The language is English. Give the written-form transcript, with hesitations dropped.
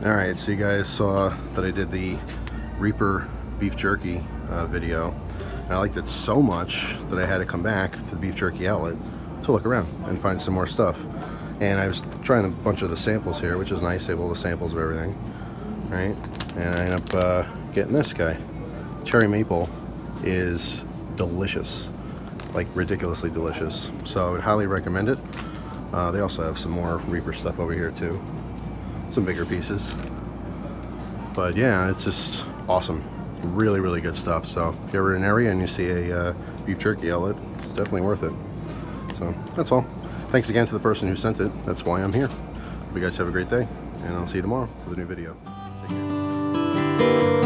Alright, so you guys saw that I did the Reaper beef jerky video. And I liked it so much that I had to come back to the beef jerky outlet to look around and find some more stuff. And I was trying a bunch of the samples here, which is nice. They have all the samples of everything, right? And I ended up getting this guy. Cherry maple is delicious, like ridiculously delicious. So I would highly recommend it. They also have some more Reaper stuff over here too. Some bigger pieces, but yeah, it's just awesome. Really, really good stuff. So if you're ever in an area and you see a beef jerky outlet, it's definitely worth it. So that's all. Thanks again to the person who sent it. That's why I'm here. Hope you guys have a great day, and I'll see you tomorrow with a new video. Take care.